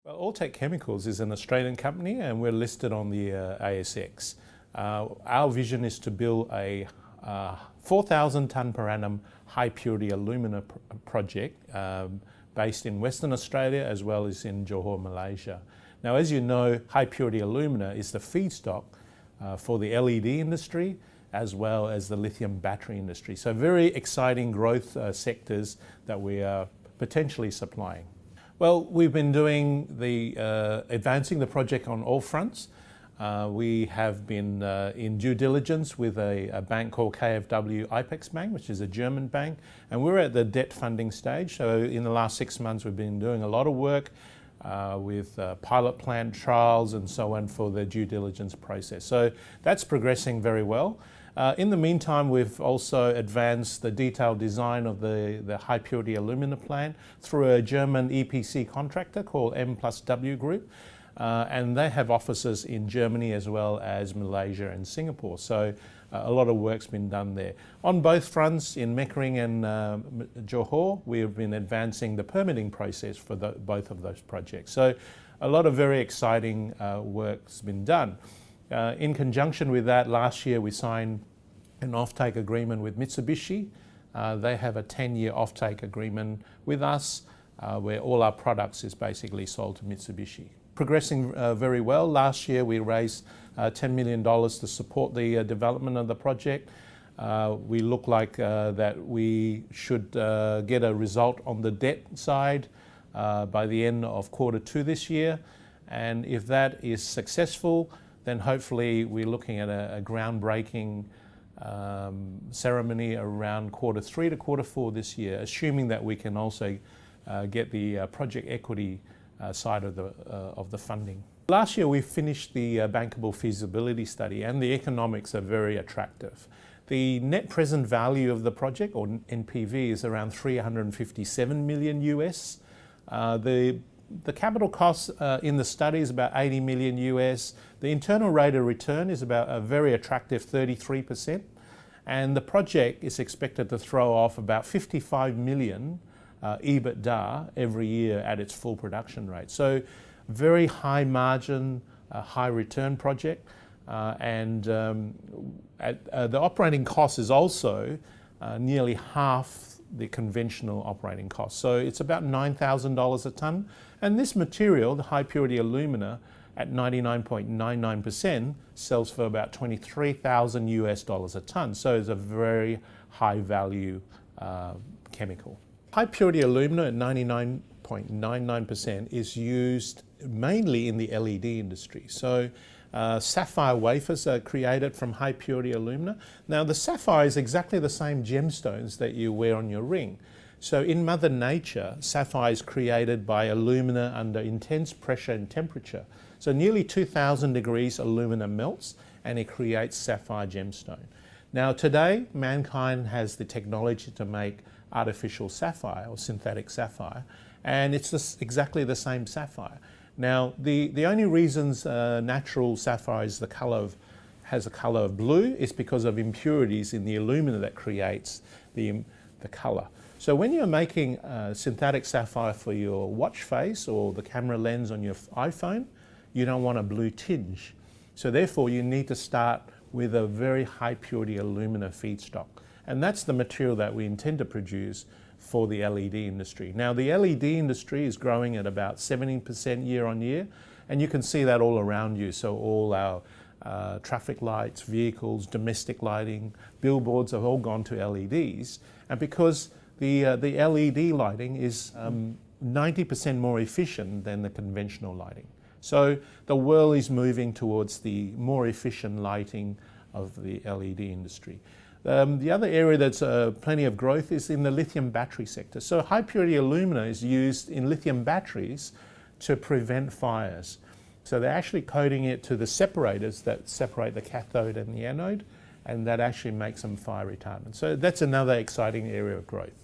Well, Altech Chemicals is an Australian company and we're listed on the ASX. Our vision is to build a 4,000 tonne per annum high purity alumina project based in Western Australia as well as in Johor, Malaysia. Now, as you know, high purity alumina is the feedstock for the LED industry as well as the lithium battery industry. So very exciting growth sectors that we are potentially supplying. Well, we've been doing advancing the project on all fronts. We have been in due diligence with a bank called KfW IPEX Bank, which is a German bank, and we're at the debt funding stage. So in the last 6 months, we've been doing a lot of work with pilot plant trials and so on for the due diligence process. So that's progressing very well. In the meantime, we've also advanced the detailed design of the High Purity Alumina Plant through a German EPC contractor called M+W Group. And they have offices in Germany as well as Malaysia and Singapore. So a lot of work's been done there. On both fronts, in Mekering and Johor, we've been advancing the permitting process for both of those projects. So a lot of very exciting work's been done. In conjunction with that, last year we signed an offtake agreement with Mitsubishi. They have a 10-year offtake agreement with us where all our products is basically sold to Mitsubishi. Progressing very well. Last year we raised $10 million to support the development of the project. We look like that we should get a result on the debt side by the end of Q2 this year. And if that is successful, then hopefully we're looking at a groundbreaking ceremony around Q3 to Q4 this year, assuming that we can also get the project equity side of the funding. Last year we finished the bankable feasibility study and the economics are very attractive. The net present value of the project, or NPV, is around $357 million US. The capital cost in the study is about $80 million US. The internal rate of return is about a very attractive 33%. And the project is expected to throw off about 55 million EBITDA every year at its full production rate. So very high margin, high return project. The operating cost is also nearly half the conventional operating cost. So it's about $9,000 a tonne. And this material, the high purity alumina, at 99.99% sells for about $23,000 US a tonne. So it's a very high value chemical. High purity alumina at 99.99% is used mainly in the LED industry. So sapphire wafers are created from high purity alumina. Now the sapphire is exactly the same gemstones that you wear on your ring. So in Mother Nature, sapphire is created by alumina under intense pressure and temperature. So nearly 2,000 degrees alumina melts and it creates sapphire gemstone. Now today, mankind has the technology to make artificial sapphire or synthetic sapphire, and it's exactly the same sapphire. Now the only reasons natural sapphire is has a color of blue is because of impurities in the alumina that creates the color. So when you're making synthetic sapphire for your watch face or the camera lens on your iPhone, you don't want a blue tinge. So therefore you need to start with a very high purity alumina feedstock. And that's the material that we intend to produce for the LED industry. Now the LED industry is growing at about 17% year on year, and you can see that all around you. So all our traffic lights, vehicles, domestic lighting, billboards have all gone to LEDs. And because the LED lighting is 90% more efficient than the conventional lighting. So the world is moving towards the more efficient lighting of the LED industry. The other area that's plenty of growth is in the lithium battery sector. So high purity alumina is used in lithium batteries to prevent fires. So they're actually coating it to the separators that separate the cathode and the anode, and that actually makes them fire retardant. So that's another exciting area of growth.